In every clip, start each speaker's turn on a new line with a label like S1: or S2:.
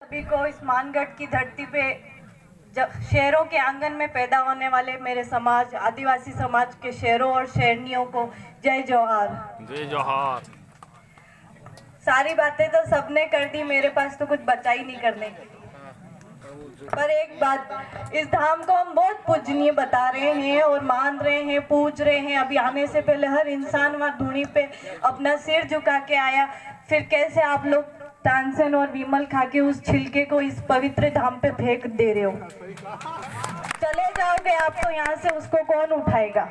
S1: सभी को इस मानगढ़ की धरती पे शेरों के आंगन में पैदा होने वाले मेरे समाज आदिवासी समाज के शेरों और शेरनियों को जय जोहार।
S2: जय जोहार।
S1: सारी बातें तो सबने कर दी, मेरे पास तो कुछ बचा ही नहीं करने के लिए। पर एक बात, इस धाम को हम बहुत पूजनीय बता रहे हैं और मान रहे हैं, पूज रहे हैं। अभी आने से पहले हर इंसान वहाँ धूनी पे अपना सिर झुका के आया। फिर कैसे आप लोग तानसेन और विमल खा के उस छिलके को इस पवित्र धाम पे फेंक दे रहे हो? चले जाओगे आप तो यहाँ से, उसको कौन उठाएगा?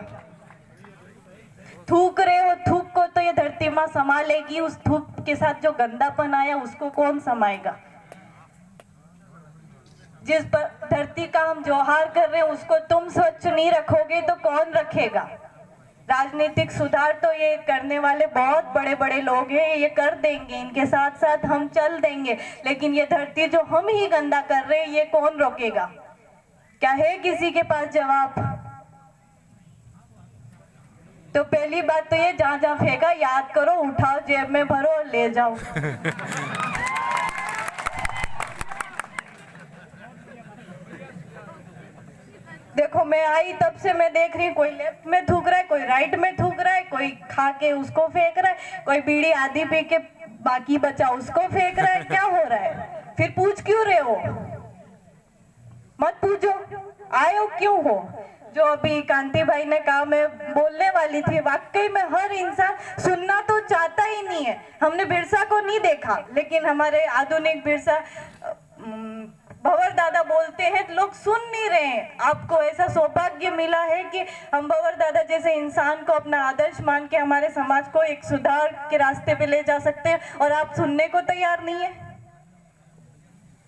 S1: थूक रहे हो, थूक को तो ये धरती माँ संभालेगी, उस थूक के साथ जो गंदापन आया उसको कौन समाएगा? जिस पर धरती का हम जोहार कर रहे हैं उसको तुम स्वच्छ नहीं रखोगे तो कौन रखेगा? राजनीतिक सुधार तो ये करने वाले बहुत बड़े बड़े लोग हैं, ये कर देंगे, इनके साथ साथ हम चल देंगे, लेकिन ये धरती जो हम ही गंदा कर रहे हैं ये कौन रोकेगा? क्या है किसी के पास जवाब? तो पहली बात तो ये, जहां जहां फेंका याद करो, उठाओ, जेब में भरो और ले जाओ। देखो मैं आई तब से मैं देख रही हूँ, कोई लेफ्ट में थूक रहा है, कोई राइट में थूक रहा है, कोई खा के उसको फेंक रहा है, कोई बीड़ी आधी पी के बाकी बचा उसको फेंक रहा है। क्या हो रहा है? फिर पूछ क्यों रहे हो? मत पूछो, आए हो क्यों हो? जो अभी कांति भाई ने कहा, मैं बोलने वाली थी, वाकई में हर इंसान सुनना तो चाहता ही नहीं है। हमने बिरसा को नहीं देखा, लेकिन हमारे आधुनिक बिरसा भंवर दादा बोलते हैं, लोग सुन नहीं रहे हैं। आपको ऐसा सौभाग्य मिला है कि हम भंवर दादा जैसे इंसान को अपना आदर्श मान के हमारे समाज को एक सुधार के रास्ते पे ले जा सकते हैं, और आप सुनने को तैयार नहीं है।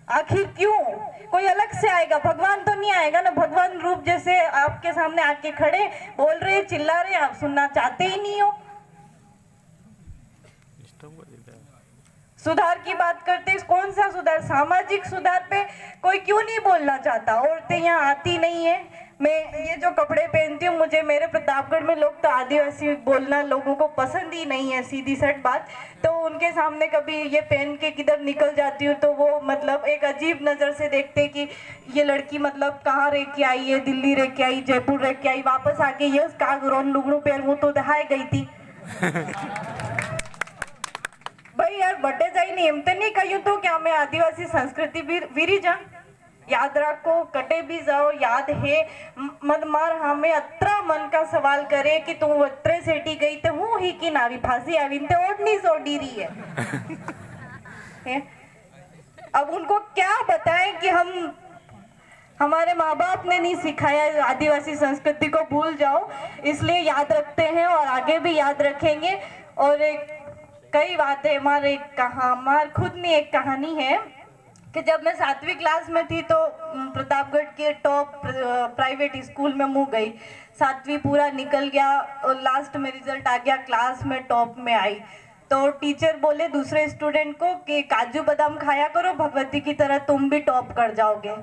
S1: आखिर क्यों? कोई अलग से आएगा, भगवान तो नहीं आएगा ना। भगवान रूप जैसे आपके सामने आके खड़े बोल रहे, चिल्ला रहे, आप सुनना चाहते ही नहीं हो। सुधार की बात करते, कौन सा सुधार? सामाजिक सुधार पे कोई क्यों नहीं बोलना चाहता? औरतें यहाँ आती नहीं है। मैं ये जो कपड़े पहनती हूँ, मुझे मेरे प्रतापगढ़ में लोग तो आदिवासी बोलना लोगों को पसंद ही नहीं है, सीधी सट बात। तो उनके सामने कभी ये पहन के किधर निकल जाती हूँ तो वो मतलब एक अजीब नज़र से देखते कि ये लड़की मतलब कहाँ रह के आई है, दिल्ली रह के आई, जयपुर रह के आई, वापस आके ये कागरोन लुगड़ू पहन, वो तो दहाए गई थी। भाई यार बटे जाई नहीं, हिम्मत नहीं कही तो क्या मैं आदिवासी संस्कृति वीरी जा याद रखो, कटे भी जाओ, याद है मत मार। हमें अत्रा मन का सवाल करे कि तू अत्रे सेटी गई तो हूँ ही कि नारी फांसी आवी ते ओढ़नी सोडी रही है। अब उनको क्या बताएं कि हमारे माँ बाप ने नहीं सिखाया आदिवासी संस्कृति को भूल जाओ, इसलिए याद रखते हैं और आगे भी याद रखेंगे। और कई बातें हमारे खुद में एक कहानी है कि जब मैं 7वीं क्लास में थी तो प्रतापगढ़ के टॉप प्राइवेट स्कूल में मुँह गई। 7वीं पूरा निकल गया और लास्ट में रिजल्ट आ गया, क्लास में टॉप में आई। तो टीचर बोले दूसरे स्टूडेंट को कि काजू बादाम खाया करो, भगवती की तरह तुम भी टॉप कर जाओगे।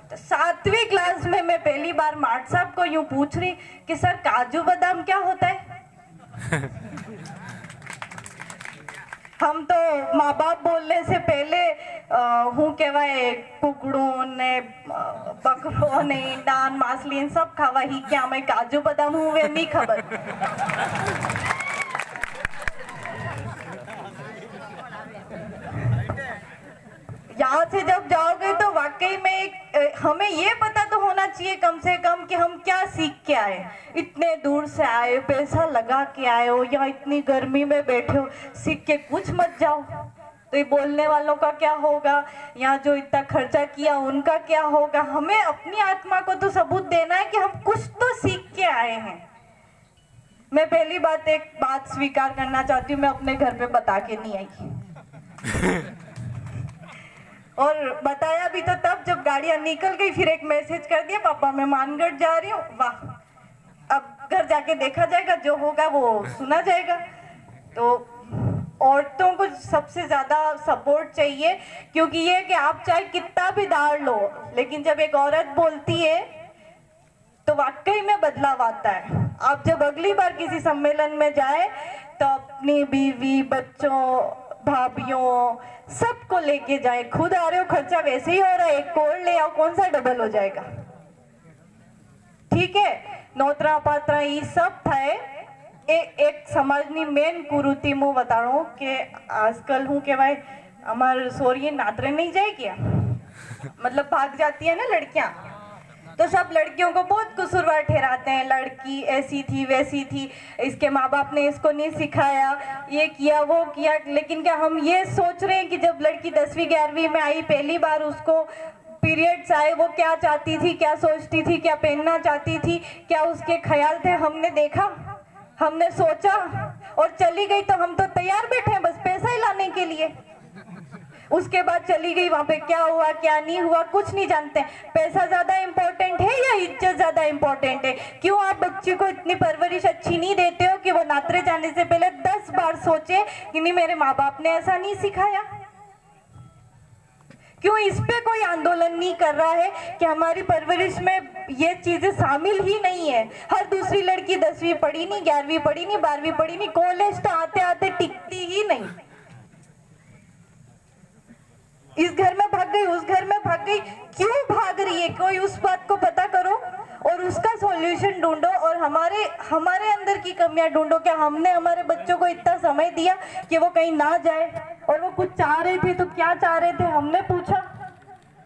S1: तो 7वीं क्लास में मैं पहली बार मार्ट साहब को यूँ पूछ रही कि सर काजू बादाम क्या होता है? हम तो माँ बाप बोलने से पहले हूँ कहवाए कुकड़ों ने, बकरों ने, डान मासली सब खावा ही, क्या मैं काजू बादाम हूँ वे नहीं खबर। यहाँ से जब जाओगे तो वाकई में हमें ये पता तो होना चाहिए कम से कम कि हम क्या सीख के आए। इतने दूर से आए, पैसा लगा के आए हो, या इतनी गर्मी में बैठे हो, सीख के कुछ मत जाओ तो ये बोलने वालों का क्या होगा? यहाँ जो इतना खर्चा किया उनका क्या होगा? हमें अपनी आत्मा को तो सबूत देना है कि हम कुछ तो सीख के आए हैं। मैं पहली बात एक बात स्वीकार करना चाहती हूँ, मैं अपने घर पे बता के नहीं आई और बताया भी तो तब जब गाड़ियां निकल गई। फिर एक मैसेज कर दिया, पापा मैं मानगढ़ जा रही हूँ। वाह, अब घर जाके देखा जाएगा, जो होगा वो सुना जाएगा। तो औरतों को सबसे ज्यादा सपोर्ट चाहिए, क्योंकि ये कि आप चाहे कितना भी दाड़ लो, लेकिन जब एक औरत बोलती है तो वाकई में बदलाव आता है। आप जब अगली बार किसी सम्मेलन में जाए तो अपनी बीवी, बच्चों, भाभीयों सबको लेके जाए, खुद आ रहे हो, खर्चा वैसे ही हो रहा है, एक और ले आओ, कौन सा डबल हो जाएगा? ठीक है, नोतरा पात्रा ये सब थाए। एक समाजनी मेन कुरीति मु बताऊं कि आजकल हूँ के भाई हमारे सोरिये नातरे नहीं जाए क्या, मतलब भाग जाती है ना लड़कियां, तो सब लड़कियों को बहुत कसूरवार ठहराते हैं, लड़की ऐसी थी वैसी थी, इसके माँ बाप ने इसको नहीं सिखाया, ये किया वो किया। लेकिन क्या हम ये सोच रहे हैं कि जब लड़की 10वीं 11वीं में आई, पहली बार उसको पीरियड्स आए, वो क्या चाहती थी, क्या सोचती थी, क्या पहनना चाहती थी, क्या उसके ख्याल थे, हमने देखा, हमने सोचा और चली गई? तो हम तो तैयार बैठे हैं बस पैसा ही लाने के लिए। उसके बाद चली गई, वहां पे क्या हुआ क्या नहीं हुआ कुछ नहीं जानते। पैसा ज्यादा इंपॉर्टेंट है या इज्जत ज्यादा इंपॉर्टेंट है? क्यों आप बच्ची को इतनी परवरिश अच्छी नहीं देते हो कि वो नातरे जाने से पहले 10 बार सोचे कि नहीं मेरे माँ बाप ने ऐसा नहीं सिखाया? क्यों इस पे कोई आंदोलन नहीं कर रहा है कि हमारी परवरिश में ये चीजें शामिल ही नहीं है? हर दूसरी लड़की 10वीं पढ़ी नहीं, 11वीं पढ़ी नहीं, 12वीं पढ़ी नहीं, कॉलेज तो आते आते टिकती ही नहीं। इस घर में भाग गई, उस घर में भाग गई, क्यों भाग रही है? कोई उस बात को पता करो और उसका सॉल्यूशन ढूंढो और हमारे अंदर की कमियां ढूंढो। क्या हमने हमारे बच्चों को इतना समय दिया कि वो कहीं ना जाए? और वो कुछ चाह रहे थे तो क्या चाह रहे थे हमने पूछा?